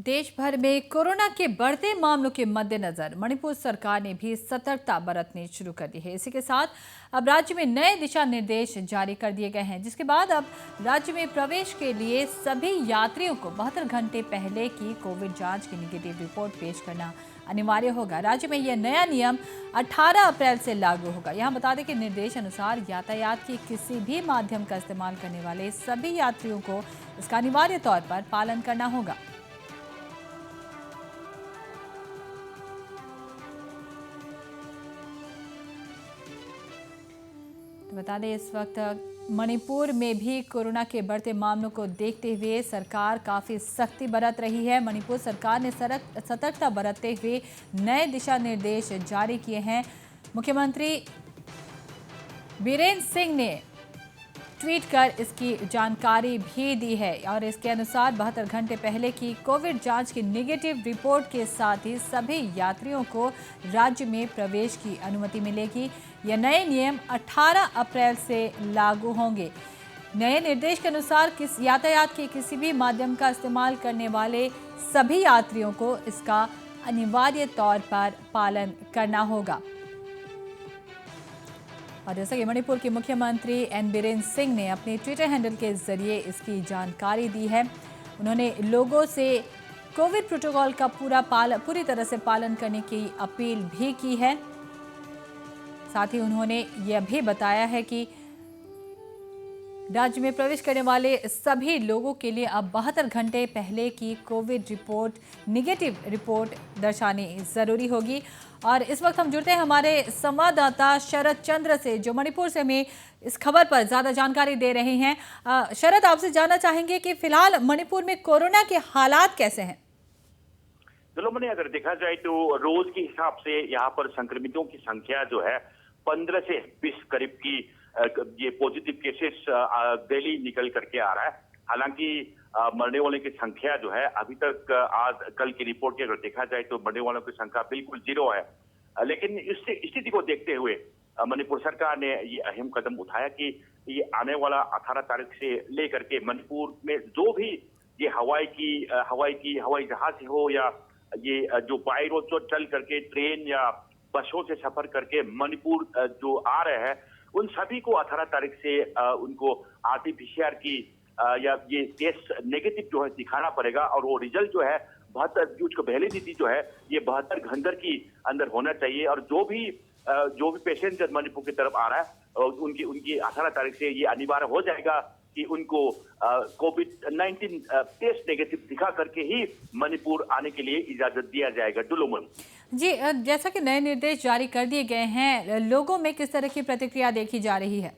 देश भर में कोरोना के बढ़ते मामलों के मद्देनजर मणिपुर सरकार ने भी सतर्कता बरतनी शुरू कर दी है। इसी के साथ अब राज्य में नए दिशा निर्देश जारी कर दिए गए हैं, जिसके बाद अब राज्य में प्रवेश के लिए सभी यात्रियों को 72 घंटे पहले की कोविड जांच की निगेटिव रिपोर्ट पेश करना अनिवार्य होगा। राज्य में यह नया नियम 18 अप्रैल से लागू होगा। यहाँ बता दें कि निर्देश अनुसार यातायात के किसी भी माध्यम का इस्तेमाल करने वाले सभी यात्रियों को इसका अनिवार्य तौर पर पालन करना होगा। बता दें, इस वक्त मणिपुर में भी कोरोना के बढ़ते मामलों को देखते हुए सरकार काफ़ी सख्ती बरत रही है। मणिपुर सरकार ने सतर्कता बरतते हुए नए दिशा निर्देश जारी किए हैं। मुख्यमंत्री बीरेन सिंह ने ट्वीट कर इसकी जानकारी भी दी है और इसके अनुसार 72 घंटे पहले की कोविड जांच की निगेटिव रिपोर्ट के साथ ही सभी यात्रियों को राज्य में प्रवेश की अनुमति मिलेगी। यह नए नियम 18 अप्रैल से लागू होंगे। नए निर्देश के अनुसार यातायात के किसी भी माध्यम का इस्तेमाल करने वाले सभी यात्रियों को इसका अनिवार्य तौर पर पालन करना होगा। और जैसा कि मणिपुर के मुख्यमंत्री एन बीरेन सिंह ने अपने ट्विटर हैंडल के जरिए इसकी जानकारी दी है। उन्होंने लोगों से कोविड प्रोटोकॉल का पूरी तरह से पालन करने की अपील भी की है। साथ ही उन्होंने यह भी बताया है कि राज्य में प्रवेश करने वाले सभी लोगों के लिए अब 72 घंटे पहले की कोविड रिपोर्ट निगेटिव रिपोर्ट दर्शानी जरूरी होगी। और इस वक्त हम जुड़ते हैं हमारे संवाददाता शरद चंद्र से, जो मणिपुर से हमें इस खबर पर ज्यादा जानकारी दे रहे हैं। शरद, आपसे जानना चाहेंगे कि फिलहाल मणिपुर में कोरोना के हालात कैसे हैं? चलो मैंने अगर देखा जाए तो रोज के हिसाब से यहाँ पर संक्रमितों की संख्या जो है 15 से 20 करीब की ये पॉजिटिव केसेस डेली निकल करके आ रहा है। हालांकि मरने वालों की संख्या जो है अभी तक आज कल की रिपोर्ट की अगर देखा जाए तो मरने वालों की संख्या बिल्कुल 0 है। लेकिन इस स्थिति को देखते हुए मणिपुर सरकार ने ये अहम कदम उठाया कि ये आने वाला 18 तारीख से लेकर के मणिपुर में जो भी ये हवाई जहाज हो या ये जो बाई रोड जो चल करके ट्रेन या बसों से सफर करके मणिपुर जो आ रहे हैं उन सभी को 18 तारीख से उनको आरटीपीसीआर की या ये टेस्ट नेगेटिव जो है दिखाना पड़ेगा। और वो रिजल्ट जो है 72 उसको वैलिडिटी जो है ये 72 घंटे की अंदर होना चाहिए। और जो भी पेशेंट मणिपुर की तरफ आ रहा है उनकी 18 तारीख से ये अनिवार्य हो जाएगा कि उनको कोविड-19 टेस्ट नेगेटिव दिखा करके ही मणिपुर आने के लिए इजाजत दिया जाएगा। डुलोमन जी, जैसा कि नए निर्देश जारी कर दिए गए हैं, लोगों में किस तरह की प्रतिक्रिया देखी जा रही है?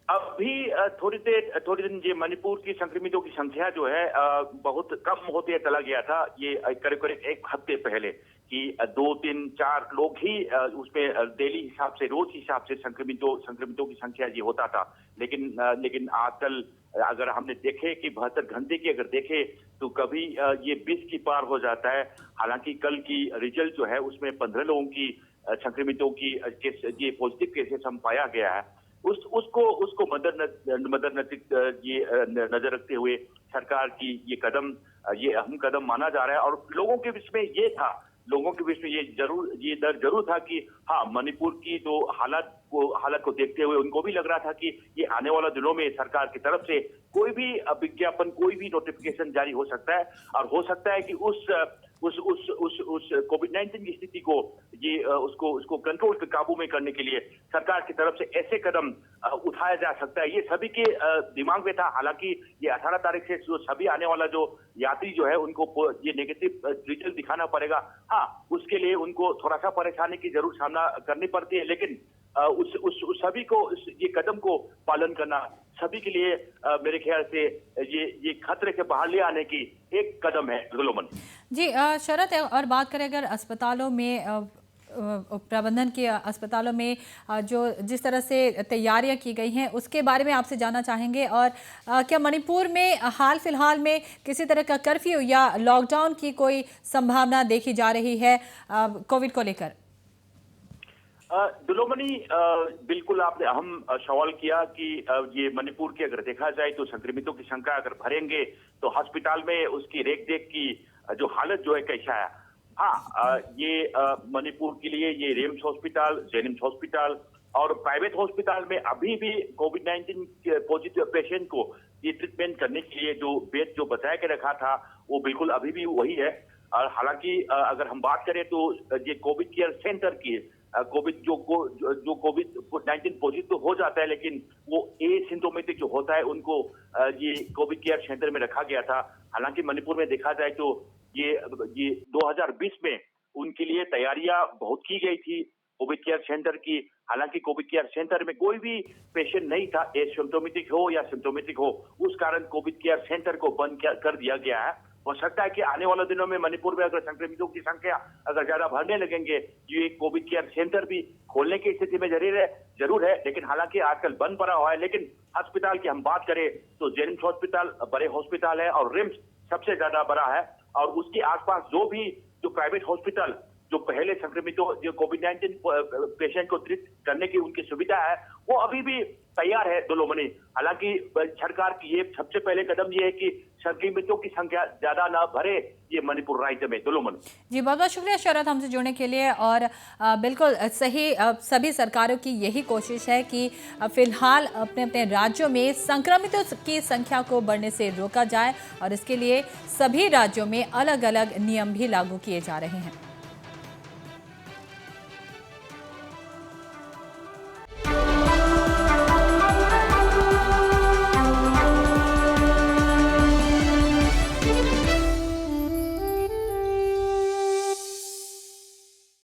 अभी थोड़ी दिन ये मणिपुर की संक्रमितों की संख्या जो है बहुत कम होते चला गया था। ये करीब एक हफ्ते पहले कि 2, 3, 4 लोग ही उसमें डेली हिसाब से रोज हिसाब से संक्रमितों की संख्या ये होता था। लेकिन आजकल अगर हमने देखे कि 72 घंटे की अगर देखे तो कभी ये 20 की पार हो जाता है। हालांकि कल की रिजल्ट जो है उसमें 15 लोगों की संक्रमितों की ये पॉजिटिव केसेस हम पाया गया है। उसको नजर रखते हुए सरकार की ये अहम कदम माना जा रहा है। और लोगों के बीच में ये डर जरूर था कि हाँ, मणिपुर की तो हालत को देखते हुए उनको भी लग रहा था कि ये आने वाला दिनों में सरकार की तरफ से कोई भी विज्ञापन कोई भी नोटिफिकेशन जारी हो सकता है। और हो सकता है कि उस कोविड-19 की स्थिति को ये उसको कंट्रोल पे काबू में करने के लिए सरकार की तरफ से ऐसे कदम उठाया जा सकता है। ये सभी के दिमाग में था। हालांकि ये 18 तारीख से जो सभी आने वाला जो यात्री जो है उनको ये नेगेटिव रिजल्ट दिखाना पड़ेगा। हाँ, उसके लिए उनको थोड़ा सा परेशानी की जरूर सामना करनी पड़ती है, लेकिन उस सभी को ये कदम को पालन करना सभी के लिए मेरे ख्याल से ये खतरे से बाहर ले आने की एक कदम है। गुलमन जी, शरद, और बात करें अगर अस्पतालों में प्रबंधन की, अस्पतालों में जो जिस तरह से तैयारियां की गई हैं उसके बारे में आपसे जानना चाहेंगे। और क्या मणिपुर में हाल फिलहाल में किसी तरह का कर्फ्यू या लॉकडाउन की कोई संभावना देखी जा रही है कोविड को लेकर? दुलोमनी, बिल्कुल आपने अहम सवाल किया कि ये मणिपुर की अगर देखा जाए तो संक्रमितों की संख्या अगर भरेंगे तो अस्पताल में उसकी रेख देख की जो हालत जो है कैसा है। हाँ, ये मणिपुर के लिए ये रिम्स हॉस्पिटल, जेनिम्स हॉस्पिटल और प्राइवेट हॉस्पिटल में अभी भी कोविड-19 पॉजिटिव पेशेंट को ये ट्रीटमेंट करने के लिए जो बेड जो बचा के रखा था वो बिल्कुल अभी भी वही है। और हालांकि अगर हम बात करें तो ये कोविड केयर सेंटर की कोविड जो कोविड-19 पॉजिटिव हो जाता है लेकिन वो एसिम्प्टोमेटिक जो होता है उनको ये कोविड केयर सेंटर में रखा गया था। हालांकि मणिपुर में देखा जाए तो ये 2020 में उनके लिए तैयारियां बहुत की गई थी कोविड केयर सेंटर की। हालांकि कोविड केयर सेंटर में कोई भी पेशेंट नहीं था, एसिम्प्टोमेटिक हो या सिम्प्टोमेटिक हो, उस कारण कोविड केयर सेंटर को बंद कर दिया गया है। हो सकता है कि आने वाले दिनों में मणिपुर में अगर संक्रमितों की संख्या अगर ज्यादा बढ़ने लगेंगे, ये कोविड केयर सेंटर भी खोलने की स्थिति में जरूर है। लेकिन हालांकि आजकल बंद पड़ा हुआ है। लेकिन अस्पताल की हम बात करें तो जेनिम्स हॉस्पिटल बड़े हॉस्पिटल है और रिम्स सबसे ज्यादा बड़ा है। और उसके आसपास जो प्राइवेट हॉस्पिटल जो पहले संक्रमितों जो कोविड-19 पेशेंट को ट्रीट करने की उनकी सुविधा है वो अभी भी तैयार है दुलोमणि। हालांकि सरकार की ये सबसे पहले कदम ये है कि संक्रमितों की संख्या ज्यादा ना बढ़े ये मणिपुर राज्य में। दुलोमणि जी, बहुत बहुत शुक्रिया शरद हमसे जुड़ने के लिए। और बिल्कुल सही, सभी सरकारों की यही कोशिश है कि फिलहाल अपने अपने राज्यों में संक्रमितों की संख्या को बढ़ने से रोका जाए और इसके लिए सभी राज्यों में अलग अलग नियम भी लागू किए जा रहे हैं।